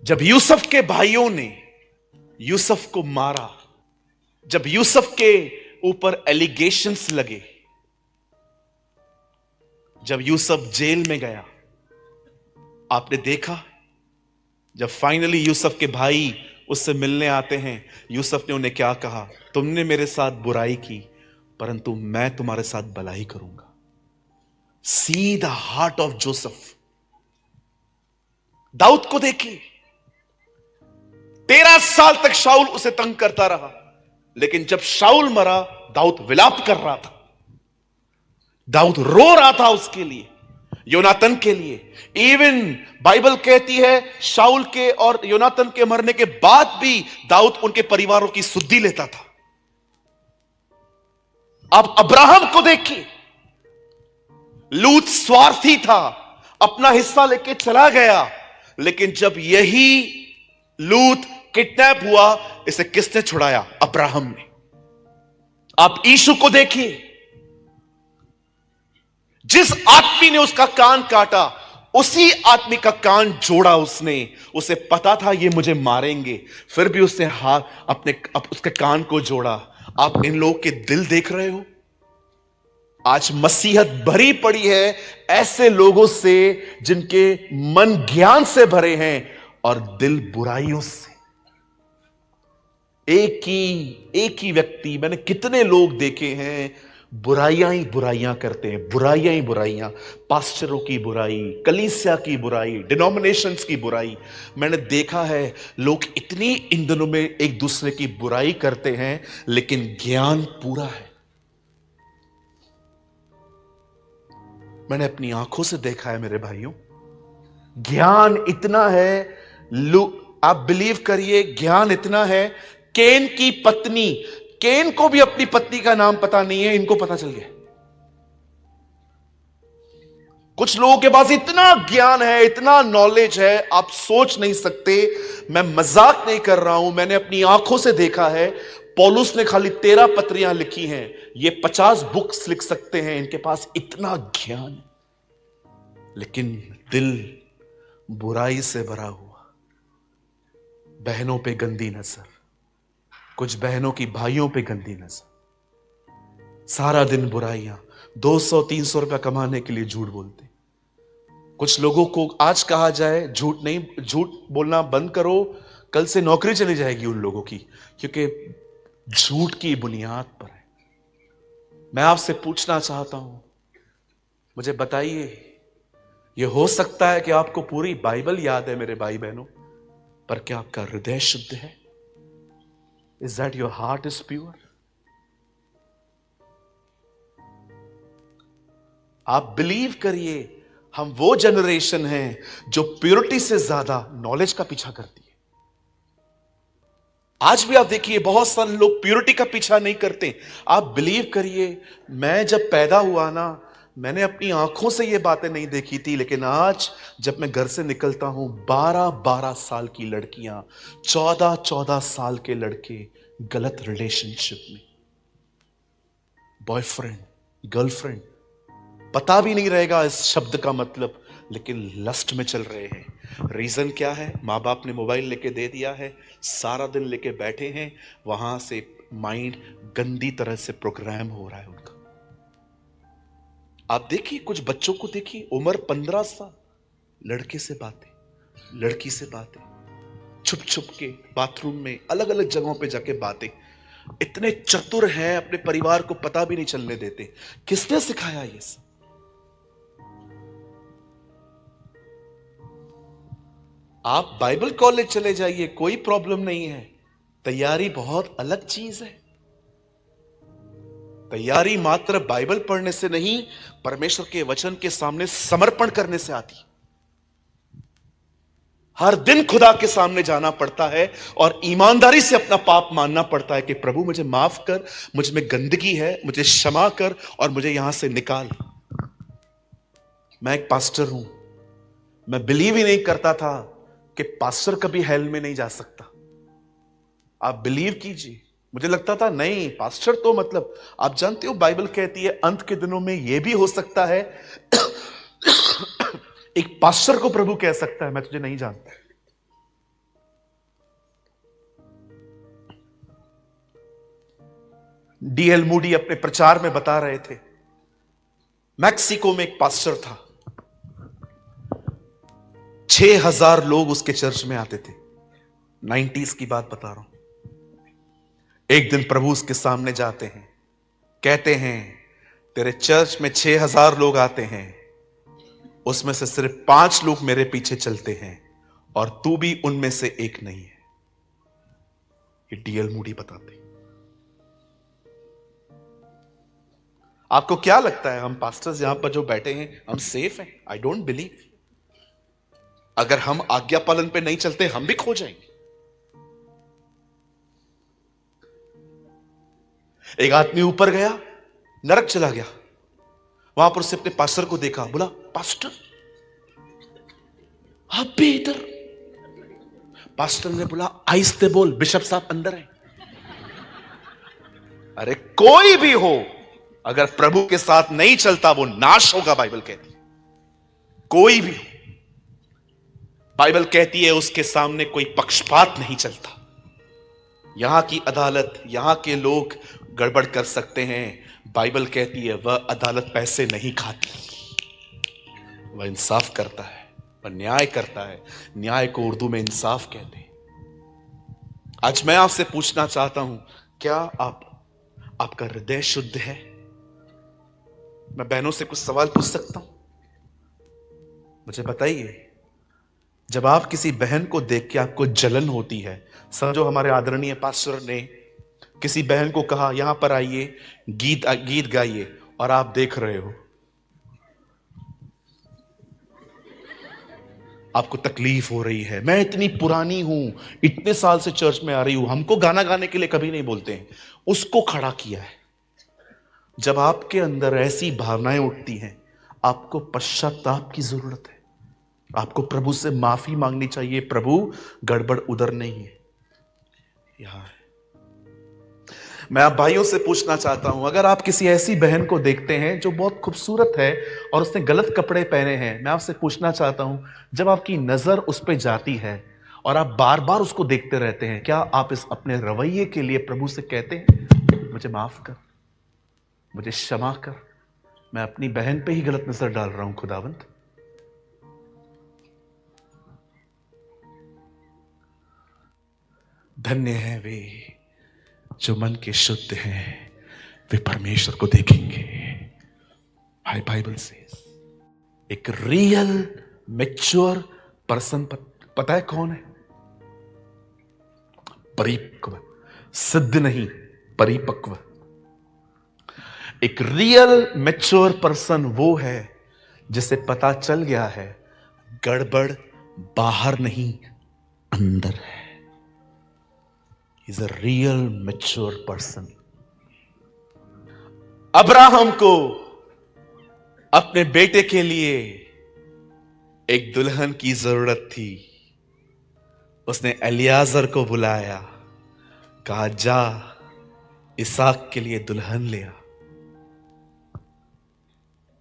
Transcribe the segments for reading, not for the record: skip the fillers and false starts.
जब यूसुफ के भाइयों ने यूसुफ को मारा, जब यूसुफ के ऊपर एलिगेशंस लगे, जब यूसुफ जेल में गया, आपने देखा जब फाइनली यूसुफ के भाई उससे मिलने आते हैं, यूसुफ ने उन्हें क्या कहा? तुमने मेरे साथ बुराई की, परंतु मैं तुम्हारे साथ भलाई करूंगा। See the heart of Joseph. दाऊद को देखिए, 13 साल तक शाऊल उसे तंग करता रहा, लेकिन जब शाऊल मरा, दाऊद विलाप कर रहा था, दाऊद रो रहा था उसके लिए, योनातन के लिए। इवन बाइबल कहती है शाऊल के और योनातन के मरने के बाद भी दाऊद उनके परिवारों की सुधि लेता था। आप अब्राहम को देखिए, लूत स्वार्थी था, अपना हिस्सा लेके चला गया, लेकिन जब यही लूत किडनैप हुआ, इसे किसने छुड़ाया? अब्राहम ने। आप यीशु को देखिए, जिस आदमी ने उसका कान काटा, उसी आदमी का कान जोड़ा उसने। उसे पता था ये मुझे मारेंगे, फिर भी उसने उसके कान को जोड़ा। आप इन लोगों के दिल देख रहे हो? आज मसीहत भरी पड़ी है ऐसे लोगों से जिनके मन ज्ञान से भरे हैं और दिल बुराइयों से। एक ही व्यक्ति, मैंने कितने लोग देखे हैं, बुराइयां ही बुराइयां करते हैं, बुराइयां ही बुराइयां, पास्टरों की बुराई, कलीसिया की बुराई, डिनोमिनेशंस की बुराई। मैंने देखा है लोग इतनी इन दिनों में एक दूसरे की बुराई करते हैं, लेकिन ज्ञान पूरा है। मैंने अपनी आंखों से देखा है मेरे भाइयों, ज्ञान इतना है, आप बिलीव करिए, ज्ञान इतना है। केन की पत्नी, केन को भी अपनी पत्नी का नाम पता नहीं है, इनको पता चल गया। कुछ लोगों के पास इतना ज्ञान है, इतना नॉलेज है, आप सोच नहीं सकते। मैं मजाक नहीं कर रहा हूं, मैंने अपनी आंखों से देखा है। पौलुस ने खाली 13 पत्रियां लिखी हैं, ये 50 बुक्स लिख सकते हैं, इनके पास इतना ज्ञान, लेकिन दिल बुराई से भरा हुआ। बहनों पे गंदी नजर, कुछ बहनों की भाइयों पे गंदी नजर, सारा दिन बुराइयां, 200-300 रुपया कमाने के लिए झूठ बोलते। कुछ लोगों को आज कहा जाए झूठ बोलना बंद करो, कल से नौकरी चली जाएगी उन लोगों की, क्योंकि झूठ की बुनियाद पर है। मैं आपसे पूछना चाहता हूं, मुझे बताइए, यह हो सकता है कि आपको पूरी बाइबल याद है मेरे भाई बहनों, पर क्या आपका हृदय शुद्ध है? Is that your heart is pure? आप बिलीव करिए, हम वो जनरेशन हैं जो प्योरिटी से ज्यादा नॉलेज का पीछा करती है। आज भी आप देखिए, बहुत सारे लोग प्योरिटी का पीछा नहीं करते। आप बिलीव करिए, मैं जब पैदा हुआ ना, मैंने अपनी आंखों से ये बातें नहीं देखी थी, लेकिन आज जब मैं घर से निकलता हूं, 12-12 साल की लड़कियां, 14-14 साल के लड़के गलत रिलेशनशिप में, बॉयफ्रेंड गर्लफ्रेंड, पता भी नहीं रहेगा इस शब्द का मतलब, लेकिन लस्ट में चल रहे हैं। रीजन क्या है? माँ बाप ने मोबाइल लेके दे दिया है, सारा दिन लेके बैठे हैं, वहां से माइंड गंदी तरह से प्रोग्राम हो रहा है उनका। आप देखिए, कुछ बच्चों को देखिए, उम्र 15 साल, लड़के से बातें, लड़की से बातें, छुप छुप के बाथरूम में, अलग अलग जगहों पे जाके बातें। इतने चतुर हैं, अपने परिवार को पता भी नहीं चलने देते। किसने सिखाया ये सब? आप बाइबल कॉलेज चले जाइए, कोई प्रॉब्लम नहीं है। तैयारी बहुत अलग चीज है। तैयारी मात्र बाइबल पढ़ने से नहीं, परमेश्वर के वचन के सामने समर्पण करने से आती। हर दिन खुदा के सामने जाना पड़ता है और ईमानदारी से अपना पाप मानना पड़ता है कि प्रभु मुझे माफ कर, मुझ में गंदगी है, मुझे क्षमा कर और मुझे यहां से निकाल। मैं एक पास्टर हूं, मैं बिलीव ही नहीं करता था कि पास्टर कभी हेल में नहीं जा सकता। आप बिलीव कीजिए, मुझे लगता था नहीं, पास्टर तो मतलब, आप जानते हो बाइबल कहती है अंत के दिनों में यह भी हो सकता है एक पास्टर को प्रभु कह सकता है मैं तुझे नहीं जानता। डीएल मूडी अपने प्रचार में बता रहे थे, मैक्सिको में एक पास्टर था, 6,000 लोग उसके चर्च में आते थे। 90s की बात बता रहा हूं। एक दिन प्रभु उसके सामने जाते हैं, कहते हैं तेरे चर्च में 6,000 लोग आते हैं, उसमें से सिर्फ 5 लोग मेरे पीछे चलते हैं और तू भी उनमें से एक नहीं है। ये डीएल मूडी बताते। आपको क्या लगता है हम पास्टर्स यहां पर जो बैठे हैं हम सेफ हैं? I don't believe. अगर हम आज्ञा पालन पे नहीं चलते हम भी खो जाएंगे। एक आदमी ऊपर गया, नरक चला गया। वहां पर उसने अपने पास्टर को देखा, बोला पास्टर आप भी इधर? पास्टर ने बोला आहिस्ते बोल, बिशप साहब अंदर है। अरे कोई भी हो अगर प्रभु के साथ नहीं चलता वो नाश होगा, बाइबल कहती है। कोई भी हो, बाइबल कहती है उसके सामने कोई पक्षपात नहीं चलता। यहां की अदालत, यहां के लोग गड़बड़ कर सकते हैं, बाइबल कहती है वह अदालत पैसे नहीं खाती, वह इंसाफ करता है, वह न्याय करता है। न्याय को उर्दू में इंसाफ कहते हैं। आज मैं आपसे पूछना चाहता हूं, क्या आपका हृदय शुद्ध है? मैं बहनों से कुछ सवाल पूछ सकता हूं? मुझे बताइए, जब आप किसी बहन को देख के आपको जलन होती है, समझो हमारे आदरणीय पास्टर ने किसी बहन को कहा यहां पर आइए, गीत गाइए, और आप देख रहे हो, आपको तकलीफ हो रही है। मैं इतनी पुरानी हूं, इतने साल से चर्च में आ रही हूं, हमको गाना गाने के लिए कभी नहीं बोलते हैं। उसको खड़ा किया है। जब आपके अंदर ऐसी भावनाएं उठती हैं, आपको पश्चाताप की जरूरत है। आपको प्रभु से माफी मांगनी चाहिए, प्रभु गड़बड़ उधर नहीं है, यहां है। मैं आप भाइयों से पूछना चाहता हूं, अगर आप किसी ऐसी बहन को देखते हैं जो बहुत खूबसूरत है और उसने गलत कपड़े पहने हैं, मैं आपसे पूछना चाहता हूं, जब आपकी नजर उस पर जाती है और आप बार बार उसको देखते रहते हैं, क्या आप इस अपने रवैये के लिए प्रभु से कहते हैं मुझे माफ कर, मुझे क्षमा कर, मैं अपनी बहन पे ही गलत नजर डाल रहा हूं खुदावंत? धन्य है वे जो मन के शुद्ध हैं, वे परमेश्वर को देखेंगे। हाय बाइबल से एक रियल मैच्योर पर्सन पता है कौन है? परिपक्व, सिद्ध नहीं, परिपक्व। एक रियल मैच्योर पर्सन वो है जिसे पता चल गया है गड़बड़ बाहर नहीं अंदर है। He's a real mature person. Abraham को अपने बेटे के लिए एक दुल्हन की जरूरत थी। उसने एलियाजर को बुलाया, कहा जा इसहाक के लिए दुल्हन ले आ।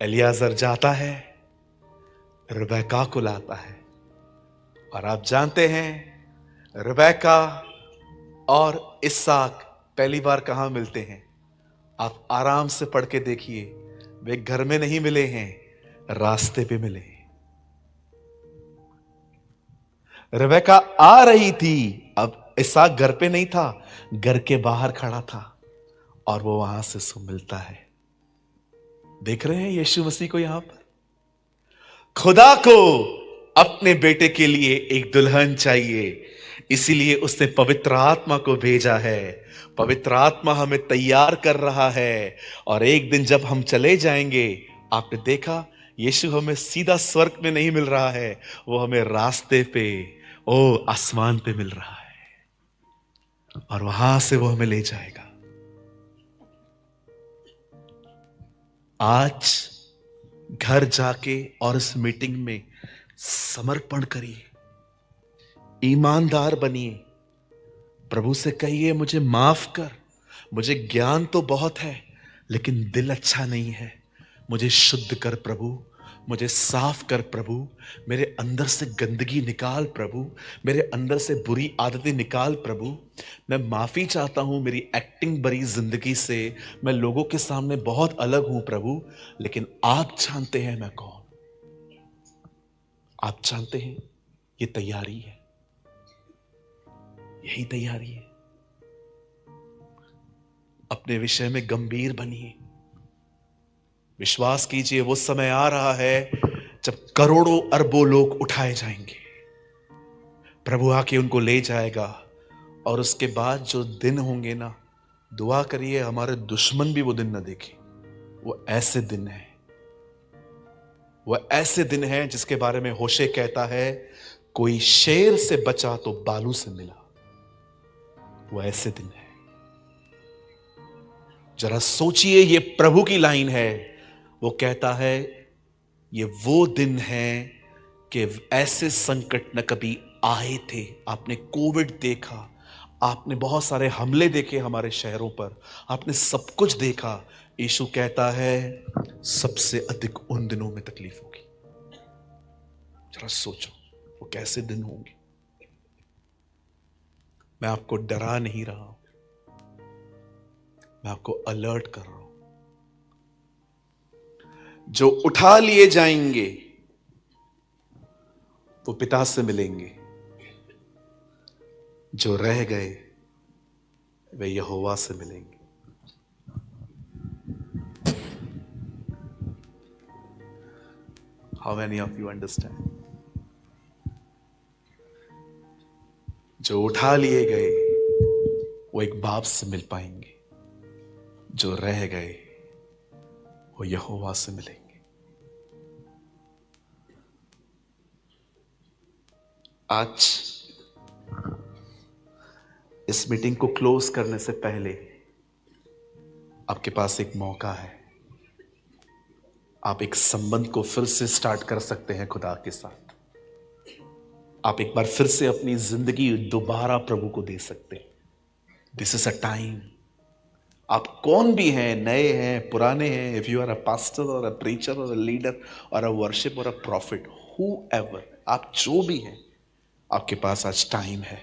एलियाजर जाता है, रिबेका को लाता है। और आप जानते हैं रिबेका और इसहाक पहली बार कहां मिलते हैं? आप आराम से पढ़ के देखिए, वे घर में नहीं मिले हैं, रास्ते पे मिले। रिबेका आ रही थी, अब इसहाक घर पे नहीं था, घर के बाहर खड़ा था और वो वहां से उसको मिलता है। देख रहे हैं यीशु मसीह को यहां पर? खुदा को अपने बेटे के लिए एक दुल्हन चाहिए, इसीलिए उसने पवित्र आत्मा को भेजा है। पवित्र आत्मा हमें तैयार कर रहा है और एक दिन जब हम चले जाएंगे, आपने देखा यीशु हमें सीधा स्वर्ग में नहीं मिल रहा है, वो हमें रास्ते पे आसमान पे मिल रहा है और वहां से वो हमें ले जाएगा। आज घर जाके और इस मीटिंग में समर्पण करिए, ईमानदार बनिए, प्रभु से कहिए मुझे माफ कर, मुझे ज्ञान तो बहुत है लेकिन दिल अच्छा नहीं है, मुझे शुद्ध कर प्रभु, मुझे साफ कर प्रभु, मेरे अंदर से गंदगी निकाल प्रभु, मेरे अंदर से बुरी आदतें निकाल प्रभु। मैं माफी चाहता हूं मेरी एक्टिंग भरी जिंदगी से, मैं लोगों के सामने बहुत अलग हूं प्रभु, लेकिन आप जानते हैं मैं कौन। आप जानते हैं ये तैयारी है, यही तैयारी है। अपने विषय में गंभीर बनिए, विश्वास कीजिए वो समय आ रहा है जब करोड़ों अरबों लोग उठाए जाएंगे, प्रभु आके उनको ले जाएगा। और उसके बाद जो दिन होंगे ना, दुआ करिए हमारे दुश्मन भी वो दिन ना देखे। वो ऐसे दिन है, वो ऐसे दिन है जिसके बारे में होशे कहता है, कोई शेर से बचा तो बालू से मिला। वो ऐसे दिन है। जरा सोचिए, ये प्रभु की लाइन है। वो कहता है ये वो दिन है कि ऐसे संकट न कभी आए थे। आपने कोविड देखा, आपने बहुत सारे हमले देखे हमारे शहरों पर, आपने सब कुछ देखा। यीशु कहता है सबसे अधिक उन दिनों में तकलीफ होगी। जरा सोचो वो कैसे दिन होंगे। मैं आपको डरा नहीं रहा हूं, मैं आपको अलर्ट कर रहा हूं। जो उठा लिए जाएंगे वो पिता से मिलेंगे, जो रह गए वे यहोवा से मिलेंगे। How many of you understand? जो उठा लिए गए वो एक बाप से मिल पाएंगे, जो रह गए वो यहोवा से मिलेंगे। आज इस मीटिंग को क्लोज करने से पहले आपके पास एक मौका है। आप एक संबंध को फिर से स्टार्ट कर सकते हैं खुदा के साथ। आप एक बार फिर से अपनी जिंदगी दोबारा प्रभु को दे सकते हैं। This is a time. आप कौन भी हैं, नए हैं, पुराने हैं, if you are a pastor और अ प्रीचर और अ लीडर और अ वर्शिप और अ प्रॉफिट, हूएवर, आप जो भी हैं, आपके पास आज टाइम है।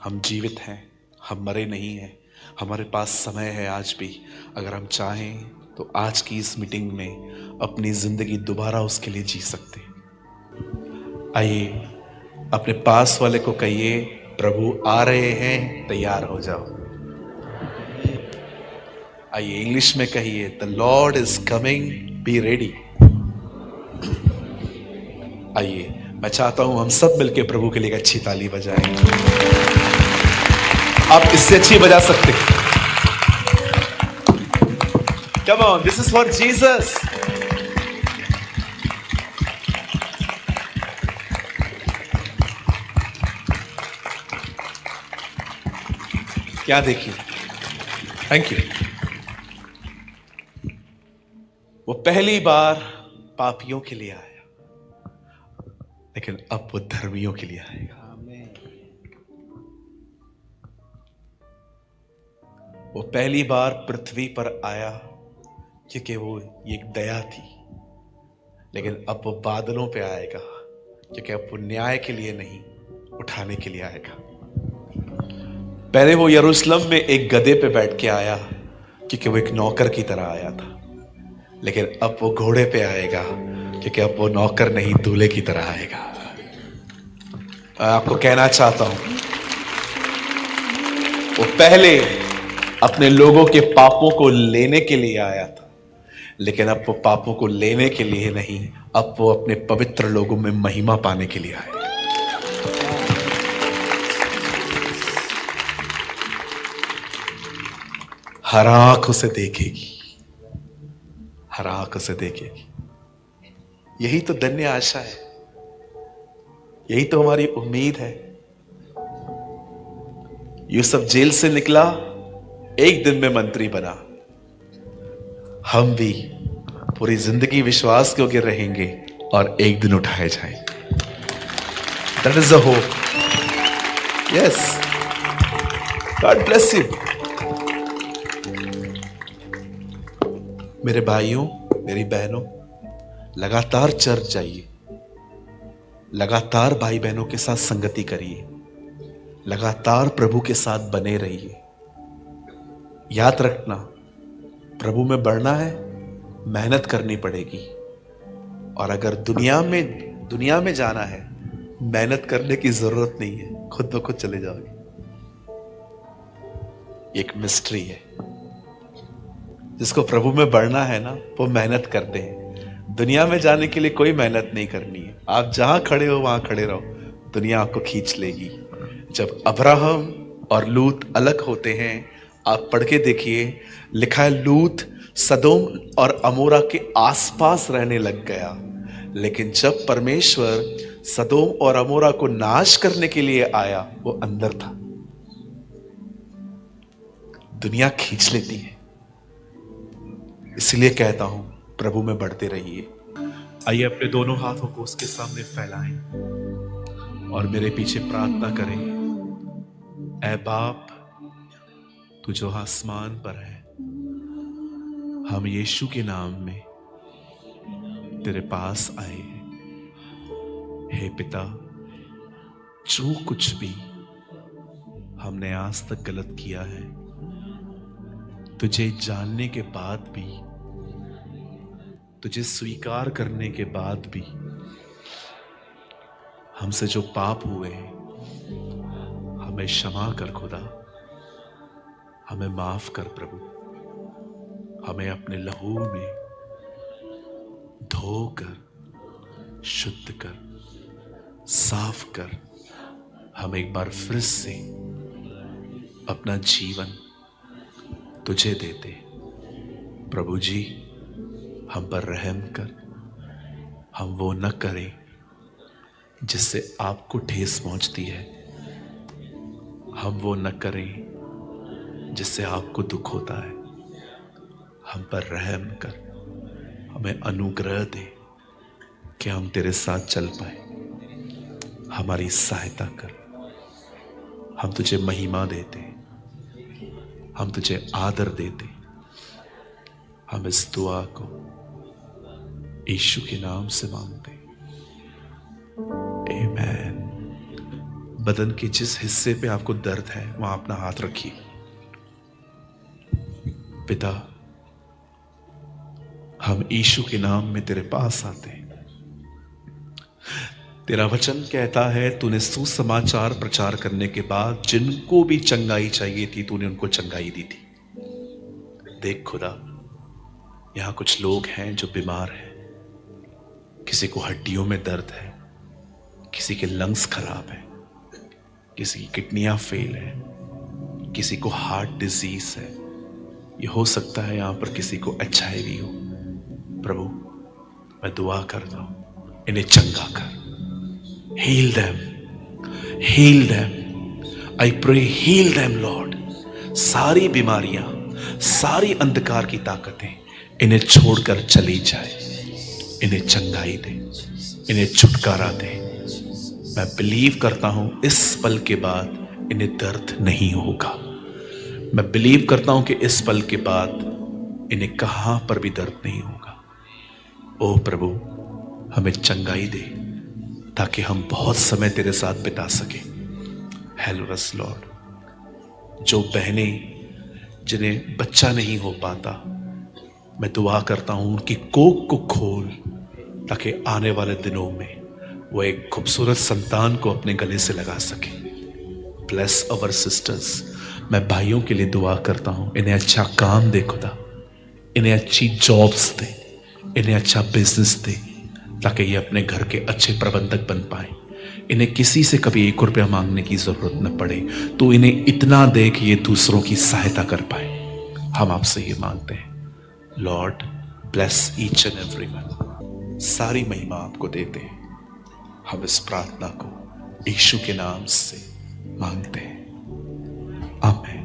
हम जीवित हैं, हम मरे नहीं हैं, हमारे पास समय है आज भी। अगर हम चाहें तो आज की इस मीटिंग में अपनी जिंदगी दोबारा उसके लिए जी सकते हैं। आइए अपने पास वाले को कहिए, प्रभु आ रहे हैं, तैयार हो जाओ। आइए इंग्लिश में कहिए, the Lord is coming, be ready. आइए मैं चाहता हूं हम सब मिलकर प्रभु के लिए एक अच्छी ताली बजाएं। आप इससे अच्छी बजा सकते हैं। Come on, this is for Jesus. क्या देखिए, थैंक यू। वो पहली बार पापियों के लिए आया, लेकिन अब वो धर्मियों के लिए आएगा। वो पहली बार पृथ्वी पर आया क्योंकि वो एक दया थी, लेकिन अब वो बादलों पे आएगा क्योंकि अब वो न्याय के लिए नहीं, उठाने के लिए आएगा। पहले वो यरूशलेम में एक गधे पे बैठ के आया क्योंकि वो एक नौकर की तरह आया था, लेकिन अब वो घोड़े पे आएगा क्योंकि अब वो नौकर नहीं, दूल्हे की तरह आएगा। मैं आपको कहना चाहता हूं, वो पहले अपने लोगों के पापों को लेने के लिए आया था, लेकिन अब वो पापों को लेने के लिए नहीं, अब वो अपने पवित्र लोगों में महिमा पाने के लिए आए। हर आंख उसे देखेगी, हर आंख उसे देखेगी। यही तो धन्य आशा है, यही तो हमारी उम्मीद है। यूसुफ जेल से निकला, एक दिन में मंत्री बना। हम भी पूरी जिंदगी विश्वास के योग्य रहेंगे और एक दिन उठाए जाएंगे। That is the hope. Yes, God bless you. मेरे भाइयों, मेरी बहनों, लगातार चर्च जाइए, लगातार भाई बहनों के साथ संगति करिए, लगातार प्रभु के साथ बने रहिए। याद रखना, प्रभु में बढ़ना है, मेहनत करनी पड़ेगी। और अगर दुनिया में जाना है, मेहनत करने की जरूरत नहीं है, खुद ब खुद चले जाओगे। एक मिस्ट्री है। जिसको प्रभु में बढ़ना है ना, वो मेहनत करते हैं। दुनिया में जाने के लिए कोई मेहनत नहीं करनी है। आप जहां खड़े हो वहां खड़े रहो, दुनिया आपको खींच लेगी। जब अब्राहम और लूत अलग होते हैं, आप पढ़ के देखिए, लिखा है लूत सदोम और अमोरा के आसपास रहने लग गया। लेकिन जब परमेश्वर सदोम और अमोरा को नाश करने के लिए आया, वो अंदर था। दुनिया खींच लेती है। इसलिए कहता हूं, प्रभु में बढ़ते रहिए। आइए अपने दोनों हाथों को उसके सामने फैलाएं और मेरे पीछे प्रार्थना करें। ऐ बाप, तू जो आसमान पर है, हम यीशु के नाम में तेरे पास आए हैं। हे पिता, जो कुछ भी हमने आज तक गलत किया है, तुझे जानने के बाद भी, तुझे स्वीकार करने के बाद भी हमसे जो पाप हुए हैं, हमें क्षमा कर खुदा, हमें माफ कर प्रभु। हमें अपने लहू में धोकर, शुद्ध कर, साफ कर, हम एक बार फिर से अपना जीवन तुझे देते। प्रभु जी, हम पर रहम कर। हम वो न करें जिससे आपको ठेस पहुंचती है। हम वो न करें जिससे आपको दुख होता है। हम पर रहम कर, हमें अनुग्रह दे कि हम तेरे साथ चल पाए। हमारी सहायता कर। हम तुझे महिमा देते, हम तुझे आदर देते। हम इस दुआ को यीशु के नाम से मांगते। आमीन। बदन के जिस हिस्से पे आपको दर्द है, वहां अपना हाथ रखिए। पिता, हम यीशु के नाम में तेरे पास आते हैं। तेरा वचन कहता है, तूने सुसमाचार प्रचार करने के बाद जिनको भी चंगाई चाहिए थी, तूने उनको चंगाई दी थी। देख खुदा, यहां कुछ लोग हैं जो बीमार हैं। किसी को हड्डियों में दर्द है, किसी के लंग्स खराब है, किसी की किडनियां फेल है, किसी को हार्ट डिजीज है। ये हो सकता है यहां पर किसी को HIV हो। प्रभु, मैं दुआ करता हूं, इन्हें चंगा कर। Heal them, heal them. I pray, heal them lord. सारी बीमारियां, सारी अंधकार की ताकतें इन्हें छोड़कर चली जाए। इन्हें चंगाई दे, इन्हें छुटकारा दे। मैं बिलीव करता हूं, इस पल के बाद इन्हें दर्द नहीं होगा। मैं बिलीव करता हूं कि इस पल के बाद इन्हें कहां पर भी दर्द नहीं होगा। ओ प्रभु, हमें चंगाई दे ताकि हम बहुत समय तेरे साथ बिता सके। Help us Lord. जो बहनें जिन्हें बच्चा नहीं हो पाता, मैं दुआ करता हूं उनकी कोख को खोल, ताकि आने वाले दिनों में वो एक खूबसूरत संतान को अपने गले से लगा सके। ब्लेस अवर सिस्टर्स। मैं भाइयों के लिए दुआ करता हूं, इन्हें अच्छा काम दे खुदा, इन्हें अच्छी जॉब्स दे, इन्हें अच्छा बिजनेस दे, ताकि ये अपने घर के अच्छे प्रबंधक बन पाए। इन्हें किसी से कभी 1 रुपया मांगने की जरूरत न पड़े, तो इन्हें इतना दे कि ये दूसरों की सहायता कर पाए। हम आपसे ये मांगते हैं। Lord, bless each and everyone. सारी महिमा आपको देते हैं। हम इस प्रार्थना को यीशु के नाम से मांगते हैं। आमीन।